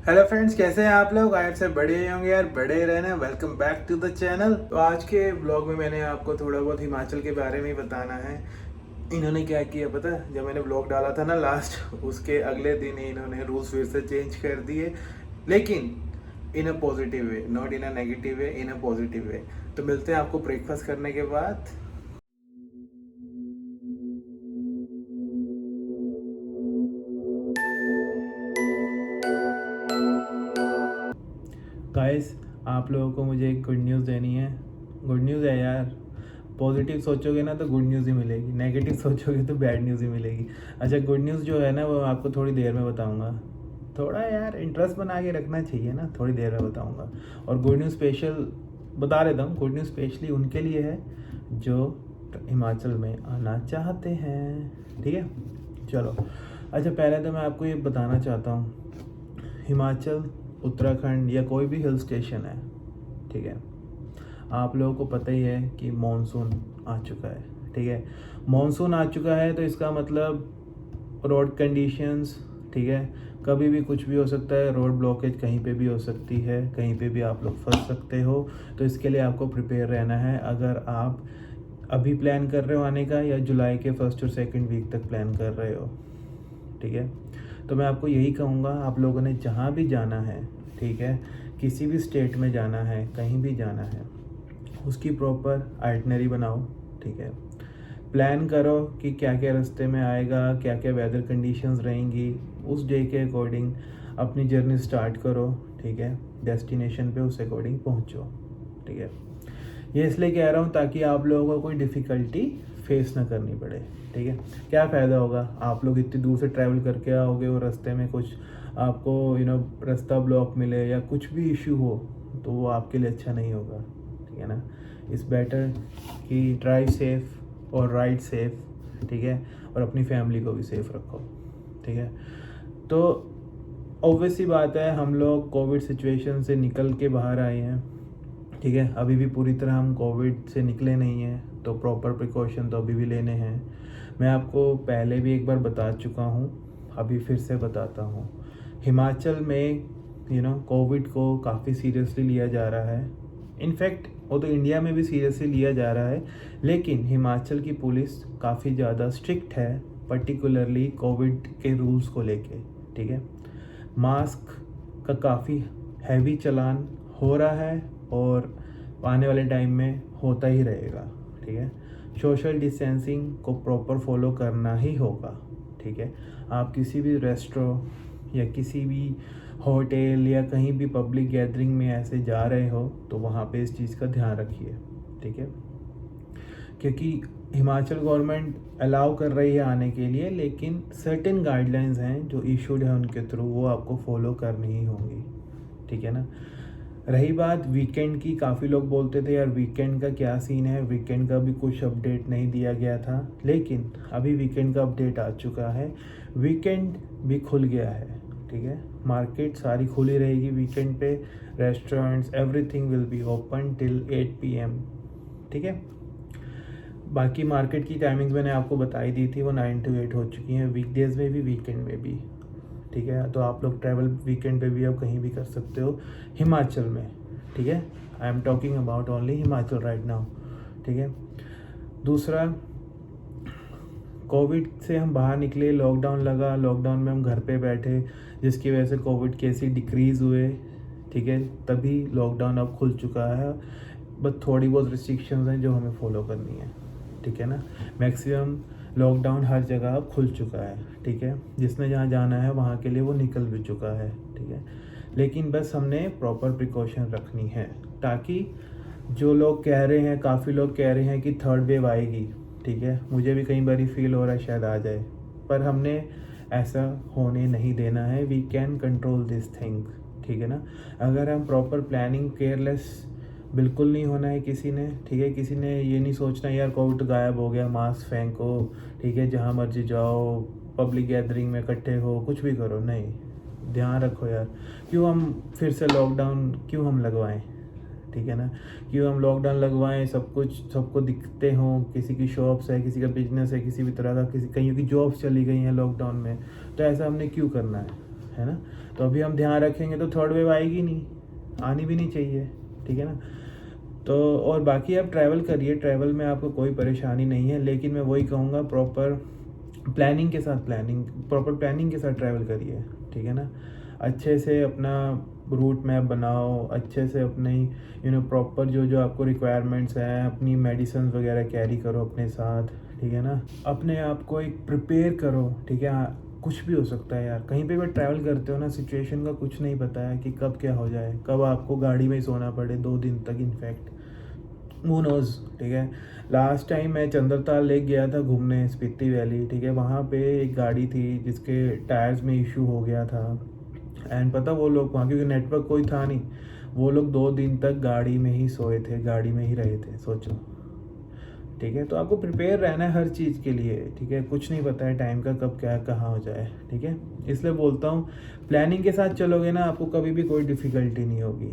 Hello friends, कैसे हैं आप लोग? आए से बड़े होंगे यार, बड़े रहना। Welcome back to the channel. तो आज के ब्लॉग में मैंने आपको थोड़ा बहुत हिमाचल के बारे में ही बताना है। इन्होंने क्या किया पता है? जब मैंने ब्लॉग डाला था ना लास्ट, उसके अगले दिन ही इन्होंने रूल्स फिर से चेंज कर दिए, लेकिन in a positive way, not in a negative way, in a positive way. तो मिलते हैं आपको ब्रेकफास्ट करने के बाद। गाइस, आप लोगों को मुझे एक गुड न्यूज़ देनी है। गुड न्यूज़ है यार। पॉजिटिव सोचोगे ना तो गुड न्यूज़ ही मिलेगी, नेगेटिव सोचोगे तो बैड न्यूज़ ही मिलेगी। अच्छा, गुड न्यूज़ जो है ना वो आपको थोड़ी देर में बताऊंगा। थोड़ा यार इंटरेस्ट बना के रखना चाहिए ना, थोड़ी देर में बताऊंगा। और गुड न्यूज़ स्पेशल बता देता हूँ। गुड न्यूज़ स्पेशली उनके लिए है जो हिमाचल में आना चाहते हैं। ठीक है, चलो। अच्छा, पहले तो मैं आपको ये बताना चाहता हूँ, हिमाचल, उत्तराखंड या कोई भी हिल स्टेशन है, ठीक है, आप लोगों को पता ही है कि मॉनसून आ चुका है। ठीक है, मॉनसून आ चुका है तो इसका मतलब रोड कंडीशंस, ठीक है, कभी भी कुछ भी हो सकता है। रोड ब्लॉकेज कहीं पे भी हो सकती है, कहीं पे भी आप लोग फंस सकते हो। तो इसके लिए आपको प्रिपेयर रहना है। अगर आप अभी प्लान कर रहे हो आने का या जुलाई के फर्स्ट और सेकंड वीक तक प्लान कर रहे हो, ठीक है, तो मैं आपको यही कहूँगा, आप लोगों ने जहाँ भी जाना है, ठीक है, किसी भी स्टेट में जाना है, कहीं भी जाना है, उसकी प्रॉपर आइटनरी बनाओ। ठीक है, प्लान करो कि क्या क्या रास्ते में आएगा, क्या क्या वेदर कंडीशंस रहेंगी, उस डे के अकॉर्डिंग अपनी जर्नी स्टार्ट करो। ठीक है, डेस्टिनेशन पे उस अकॉर्डिंग पहुँचो। ठीक है, ये इसलिए कह रहा हूँ ताकि आप लोगों को कोई डिफ़िकल्टी फेस ना करनी पड़े। ठीक है, क्या फ़ायदा होगा, आप लोग इतनी दूर से ट्रैवल करके आओगे और रास्ते में कुछ आपको रास्ता ब्लॉक मिले या कुछ भी इशू हो तो वो आपके लिए अच्छा नहीं होगा। ठीक है ना, इट्स बेटर कि ड्राइव सेफ और राइड सेफ। ठीक है, और अपनी फैमिली को भी सेफ रखो। ठीक है, तो ऑब्वियस सी बात है, हम लोग कोविड सिचुएशन से निकल के बाहर आए हैं। ठीक है, अभी भी पूरी तरह हम कोविड से निकले नहीं हैं, तो प्रॉपर प्रिकॉशन तो अभी भी लेने हैं। मैं आपको पहले भी एक बार बता चुका हूँ, अभी फिर से बताता हूँ। हिमाचल में कोविड को काफ़ी सीरियसली लिया जा रहा है। इनफैक्ट वो तो इंडिया में भी सीरियसली लिया जा रहा है, लेकिन हिमाचल की पुलिस काफ़ी ज़्यादा स्ट्रिक्ट है, पर्टिकुलरली कोविड के रूल्स को लेके। ठीक है, मास्क का काफ़ी हैवी चलान हो रहा है और आने वाले टाइम में होता ही रहेगा। ठीक है, सोशल डिस्टेंसिंग को प्रॉपर फॉलो करना ही होगा। ठीक है, आप किसी भी रेस्टोरेंट या किसी भी होटल या कहीं भी पब्लिक गैदरिंग में ऐसे जा रहे हो तो वहाँ पे इस चीज़ का ध्यान रखिए। ठीक है, क्योंकि हिमाचल गवर्नमेंट अलाउ कर रही है आने के लिए, लेकिन सर्टेन गाइडलाइंस हैं जो इशूड है उनके थ्रू, वो आपको फॉलो करनी ही होंगी। ठीक है ना, रही बात वीकेंड की, काफ़ी लोग बोलते थे यार वीकेंड का क्या सीन है, वीकेंड का भी कुछ अपडेट नहीं दिया गया था, लेकिन अभी वीकेंड का अपडेट आ चुका है। वीकेंड भी खुल गया है। ठीक है, मार्केट सारी खुली रहेगी वीकेंड पे, restaurants everything will be open till 8 PM। ठीक है, बाकी मार्केट की टाइमिंग्स मैंने आपको बताई दी थी, वो 9 to 8 हो चुकी हैं, वीकडेज में भी वीकेंड में भी। ठीक है, तो आप लोग ट्रैवल वीकेंड पे भी अब कहीं भी कर सकते हो हिमाचल में। ठीक है, I am talking about only Himachal right now. ठीक है, दूसरा, कोविड से हम बाहर निकले, लॉकडाउन लगा, लॉकडाउन में हम घर पे बैठे, जिसकी वजह से कोविड केसेस डिक्रीज़ हुए। ठीक है, तभी लॉकडाउन अब खुल चुका है, बस थोड़ी बहुत रिस्ट्रिक्शंस हैं जो हमें फॉलो करनी है। ठीक है ना, मैक्सिमम लॉकडाउन हर जगह अब खुल चुका है। ठीक है, जिसने जहाँ जाना है वहाँ के लिए वो निकल भी चुका है। ठीक है, लेकिन बस हमने प्रॉपर प्रिकॉशन रखनी है, ताकि जो लोग कह रहे हैं, काफ़ी लोग कह रहे हैं कि थर्ड वेव आएगी। ठीक है, मुझे भी कई बार फील हो रहा है शायद आ जाए, पर हमने ऐसा होने नहीं देना है। We can control this thing. ठीक है ना, अगर हम प्रॉपर प्लानिंग, केयरलेस बिल्कुल नहीं होना है किसी ने। ठीक है, किसी ने ये नहीं सोचना यार कोविड गायब हो गया, मास्क फेंको, ठीक है, जहाँ मर्जी जाओ, पब्लिक गैदरिंग में इकट्ठे हो, कुछ भी करो, नहीं, ध्यान रखो यार। क्यों हम फिर से लॉकडाउन क्यों हम लगवाएं? ठीक है ना, क्यों हम लॉकडाउन लगवाएं, सब कुछ सबको दिखते हों, किसी की शॉप्स है, किसी का बिजनेस है, किसी भी तरह का, किसी कहीं की जॉब्स चली गई हैं लॉकडाउन में, तो ऐसा हमने क्यों करना है ना। तो अभी हम ध्यान रखेंगे तो थर्ड वेव आएगी नहीं, आनी भी नहीं चाहिए, ठीक है ना। तो और बाकी आप ट्रैवल करिए, ट्रैवल में आपको कोई परेशानी नहीं है, लेकिन मैं वही कहूँगा प्रॉपर प्लानिंग के साथ ट्रैवल करिए, ठीक है ना। अच्छे से अपना रूट मैप बनाओ, अच्छे से अपनी प्रॉपर जो आपको रिक्वायरमेंट्स हैं, अपनी मेडिसिन वगैरह कैरी करो अपने साथ, ठीक है ना। अपने आप को एक प्रिपेयर करो, ठीक है। कुछ भी हो सकता है यार, कहीं पे भी ट्रैवल करते हो ना, सिचुएशन का कुछ नहीं पता है कि कब क्या हो जाए, कब आपको गाड़ी में ही सोना पड़े 2 दिन तक इनफैक्ट, हू नोज़, ठीक है। लास्ट टाइम मैं चंद्रताल लेक गया था घूमने, स्पीति वैली, ठीक है। वहाँ पे एक गाड़ी थी जिसके टायर्स में इशू हो गया था, एंड पता वो लोग वहाँ, क्योंकि नेटवर्क कोई था नहीं, वो लोग 2 दिन तक गाड़ी में ही सोए थे, गाड़ी में ही रहे थे, सोचो, ठीक है। तो आपको प्रिपेयर रहना है हर चीज़ के लिए, ठीक है। कुछ नहीं पता है टाइम का कब क्या कहाँ हो जाए, ठीक है। इसलिए बोलता हूँ प्लानिंग के साथ चलोगे ना, आपको कभी भी कोई डिफ़िकल्टी नहीं होगी,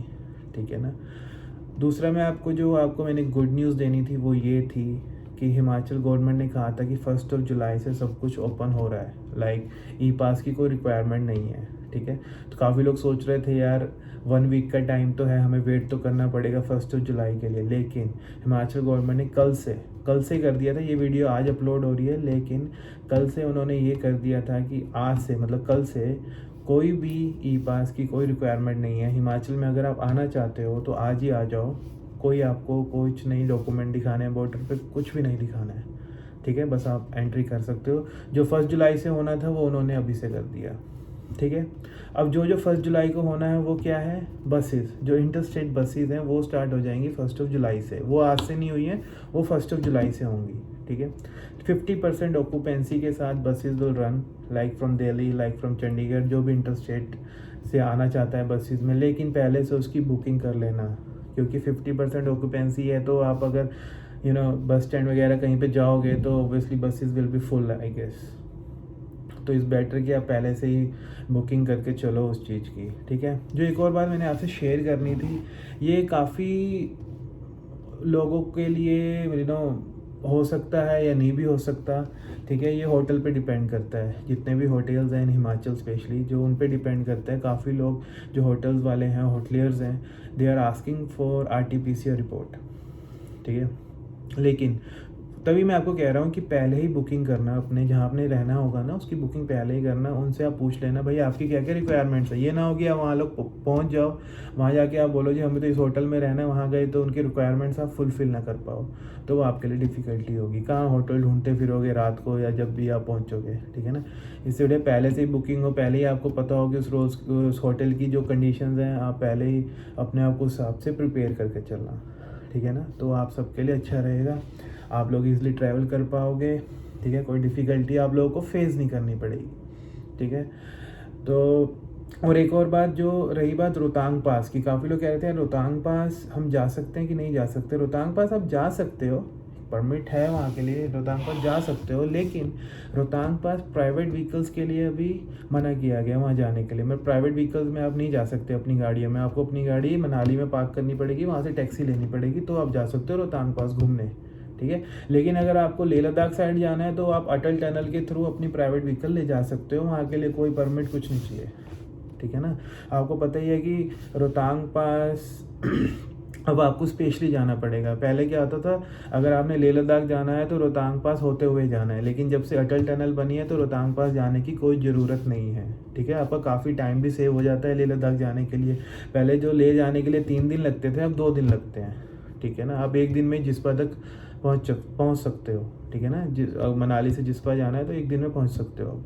ठीक है ना। दूसरा मैं आपको मैंने गुड न्यूज़ देनी थी वो ये थी कि हिमाचल गवर्नमेंट ने कहा था कि 1 जुलाई से सब कुछ ओपन हो रहा है, लाइक ई पास की कोई रिक्वायरमेंट नहीं है, ठीक है। तो काफ़ी लोग सोच रहे थे यार 1 वीक का टाइम तो है, हमें वेट तो करना पड़ेगा 1 जुलाई के लिए, लेकिन हिमाचल गवर्नमेंट ने कल से कर दिया था, ये वीडियो आज अपलोड हो रही है, लेकिन कल से उन्होंने ये कर दिया था कि आज से मतलब कल से कोई भी ई पास की कोई रिक्वायरमेंट नहीं है हिमाचल में। अगर आप आना चाहते हो तो आज ही आ जाओ, कोई आपको कुछ नहीं डॉक्यूमेंट दिखाने हैं, बॉर्डर पे कुछ भी नहीं दिखाना है, ठीक है। बस आप एंट्री कर सकते हो। जो 1 जुलाई से होना था वो उन्होंने अभी से कर दिया, ठीक है। अब जो 1 जुलाई को होना है वो क्या है, बसेस, जो इंटरस्टेट बसेस हैं वो स्टार्ट हो जाएंगी 1 जुलाई से, वो आज से नहीं हुई हैं, वो 1 जुलाई से होंगी, ठीक है। 50% ऑक्यूपेंसी के साथ buses will run, like from Delhi, like from Chandigarh, जो भी इंटरस्टेट से आना चाहता है बसेस में, लेकिन पहले से उसकी बुकिंग कर लेना, क्योंकि 50% ऑक्यूपेंसी है। तो आप अगर बस स्टैंड वगैरह कहीं पे जाओगे तो obviously buses will be full, I guess. तो इस बेटर कि आप पहले से ही बुकिंग करके चलो उस चीज़ की, ठीक है। जो एक और बात मैंने आपसे शेयर करनी थी, ये काफ़ी लोगों के लिए हो सकता है या नहीं भी हो सकता, ठीक है। ये होटल पे डिपेंड करता है, जितने भी होटल्स हैं इन हिमाचल स्पेशली, जो उन पे डिपेंड करता है। काफ़ी लोग जो होटल्स वाले हैं, होटलियर्स हैं, they are asking for RT-PCR report, ठीक है। लेकिन तभी मैं आपको कह रहा हूँ कि पहले ही बुकिंग करना, अपने जहाँ आपने रहना होगा ना उसकी बुकिंग पहले ही करना, उनसे आप पूछ लेना भाई आपकी क्या क्या रिक्वायरमेंट्स है। ये ना हो कि आप वहाँ लोग पहुँच जाओ, वहाँ जाके आप बोलो जी हमें तो इस होटल में रहना है, वहाँ गए तो उनकी रिक्वायरमेंट्स आप फुलफिल ना कर पाओ, तो वो आपके लिए डिफ़िकल्टी होगी। कहाँ होटल ढूंढते फिरोगे रात को या जब भी आप पहुँचोगे, ठीक है ना। इससे बड़े पहले से ही बुकिंग हो, पहले ही आपको पता हो कि उस होटल की जो कंडीशंस हैं, आप पहले ही अपने आप को उस हिसाब से प्रिपेयर करके चलना, ठीक है ना। तो आप सबके लिए अच्छा रहेगा, आप लोग इजीली ट्रैवल कर पाओगे, ठीक है। कोई डिफ़िकल्टी आप लोगों को फेस नहीं करनी पड़ेगी, ठीक है। तो और एक और बात, जो रही बात रोहतांग पास की, काफ़ी लोग कह रहे थे रोहतांग पास हम जा सकते हैं कि नहीं जा सकते। रोहतांग पास आप जा सकते हो, परमिट है वहाँ के लिए, रोहतांग पास जा सकते हो, लेकिन रोहतांग पास प्राइवेट व्हीकल्स के लिए अभी मना किया गया वहाँ जाने के लिए। मैं प्राइवेट व्हीकल्स में आप नहीं जा सकते अपनी गाड़ियों में, आपको अपनी गाड़ी मनाली में पार्क करनी पड़ेगी, वहाँ से टैक्सी लेनी पड़ेगी, तो आप जा सकते हो रोहतांग पास घूमने, ठीक है। लेकिन अगर आपको लेह लद्दाख साइड जाना है तो आप अटल टनल के थ्रू अपनी प्राइवेट व्हीकल ले जा सकते हो, वहाँ के लिए कोई परमिट कुछ नहीं चाहिए, ठीक है ना। आपको पता ही है कि रोहतांग पास अब आपको स्पेशली जाना पड़ेगा। पहले क्या होता था, अगर आपने लेह लद्दाख जाना है तो रोहतांग पास होते हुए जाना है, लेकिन जब से अटल टनल बनी है तो रोहतांग पास जाने की कोई ज़रूरत नहीं है, ठीक है। आपका काफ़ी टाइम भी सेव हो जाता है लेह लद्दाख जाने के लिए। पहले जो ले जाने के लिए 3 दिन लगते थे, अब 2 दिन लगते हैं, ठीक है ना। आप 1 दिन में जिस्पा तक पहुँच सकते हो, ठीक है ना। मनाली से जिस्पा जाना है तो 1 दिन में पहुँच सकते हो,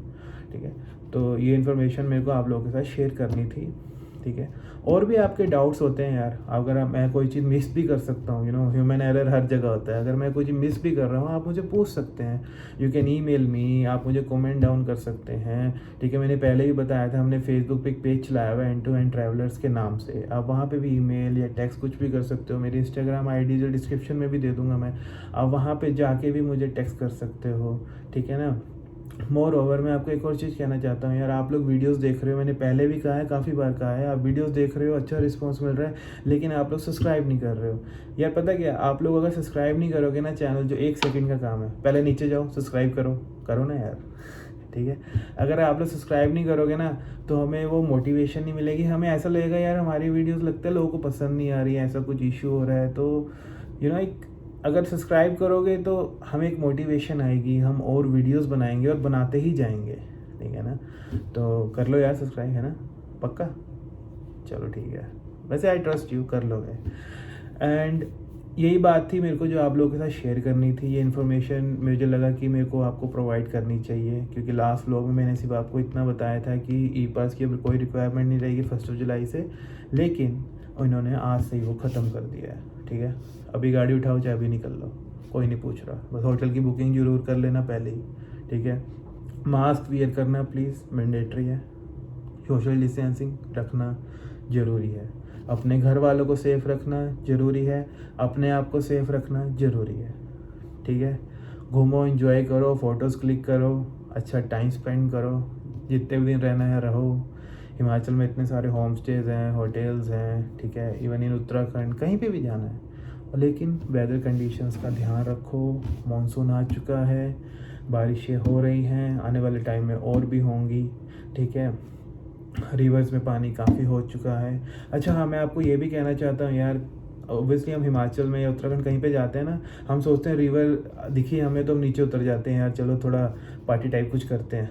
ठीक है। तो ये इन्फॉर्मेशन मेरे को आप लोगों के साथ शेयर करनी थी, ठीक है। और भी आपके डाउट्स होते हैं यार, अगर मैं कोई चीज़ मिस भी कर सकता हूँ, ह्यूमन एरर हर जगह होता है। अगर मैं कोई चीज़ मिस भी कर रहा हूँ, आप मुझे पूछ सकते हैं, यू कैन ईमेल मी, आप मुझे कमेंट डाउन कर सकते हैं, ठीक है। मैंने पहले भी बताया था, हमने फेसबुक पे एक पेज चलाया हुआ है एंड टू एंड ट्रैवलर्स के नाम से, आप वहाँ पे भी ईमेल या टेक्स्ट कुछ भी कर सकते हो। मेरी इंस्टाग्राम ID जो डिस्क्रिप्शन में भी दे दूँगा मैं, आप वहाँ पर जाके भी मुझे टेक्स्ट कर सकते हो, ठीक है ना। मोर ओवर मैं आपको एक और चीज़ कहना चाहता हूँ यार, आप लोग वीडियोस देख रहे हो, मैंने पहले भी कहा है, काफ़ी बार कहा है, आप वीडियोस देख रहे हो, अच्छा रिस्पांस मिल रहा है, लेकिन आप लोग सब्सक्राइब नहीं कर रहे हो यार। पता क्या, आप लोग अगर सब्सक्राइब नहीं करोगे ना चैनल, जो 1 सेकंड का काम है, पहले नीचे जाओ सब्सक्राइब करो ना यार, ठीक है। अगर आप लोग सब्सक्राइब नहीं करोगे ना तो हमें वो मोटिवेशन नहीं मिलेगी, हमें ऐसा लगेगा यार हमारी वीडियोस लगता है लोगों को पसंद नहीं आ रही है, ऐसा कुछ इशू हो रहा है। तो एक अगर सब्सक्राइब करोगे तो हमें एक मोटिवेशन आएगी, हम और वीडियोस बनाएंगे और बनाते ही जाएंगे, ठीक है ना। तो कर लो यार सब्सक्राइब, है ना, पक्का। चलो ठीक है, वैसे आई ट्रस्ट यू, कर लोगे। एंड यही बात थी मेरे को जो आप लोगों के साथ शेयर करनी थी। ये इन्फॉर्मेशन मुझे लगा कि मेरे को आपको प्रोवाइड करनी चाहिए, क्योंकि लास्ट व्लॉग में मैंने सिर्फ आपको इतना बताया था कि ई पास की अब कोई रिक्वायरमेंट नहीं रहेगी 1 जुलाई से, लेकिन इन्होंने आज से ही वो ख़त्म कर दिया है, ठीक है। अभी गाड़ी उठाओ चाहे अभी निकल लो, कोई नहीं पूछ रहा, बस होटल की बुकिंग ज़रूर कर लेना पहले ही, ठीक है। मास्क वियर करना प्लीज़, मैंडेटरी है। सोशल डिस्टेंसिंग रखना ज़रूरी है। अपने घर वालों को सेफ़ रखना ज़रूरी है, अपने आप को सेफ़ रखना ज़रूरी है, ठीक है। घूमो, एंजॉय करो, फ़ोटोज़ क्लिक करो, अच्छा टाइम स्पेंड करो, जितने भी दिन रहना है रहो। हिमाचल में इतने सारे होम स्टेज़ हैं, होटल्स हैं, ठीक है। इवन इन उत्तराखंड कहीं पे भी जाना है, लेकिन वेदर कंडीशंस का ध्यान रखो। मॉनसून आ चुका है, बारिशें हो रही हैं, आने वाले टाइम में और भी होंगी, ठीक है। रिवर्स में पानी काफ़ी हो चुका है। अच्छा हाँ, मैं आपको ये भी कहना चाहता हूँ यार, ऑब्वियसली हम हिमाचल में या उत्तराखंड कहीं पे जाते हैं ना, हम सोचते हैं रिवर दिखी हमें तो हम नीचे उतर जाते हैं, यार चलो थोड़ा पार्टी टाइप कुछ करते हैं।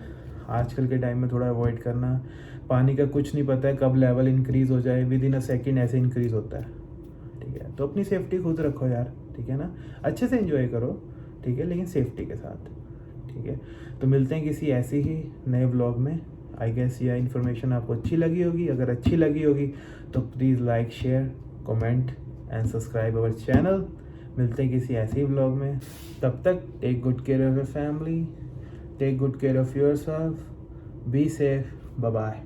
आजकल के टाइम में थोड़ा अवॉइड करना, पानी का कुछ नहीं पता है कब लेवल इंक्रीज़ हो जाए, विद इन अ सेकेंड ऐसे इंक्रीज़ होता है, ठीक है। तो अपनी सेफ्टी खुद रखो यार, ठीक है ना। अच्छे से एंजॉय करो, ठीक है, लेकिन सेफ्टी के साथ, ठीक है। तो मिलते हैं किसी ऐसे ही नए व्लॉग में। आई गेस यह इन्फॉर्मेशन आपको अच्छी लगी होगी, अगर अच्छी लगी होगी तो please like, share, comment and subscribe our channel. मिलते हैं किसी ऐसे ही व्लॉग में, तब तक take good care of your family, take good care of yourself, be safe, bye bye.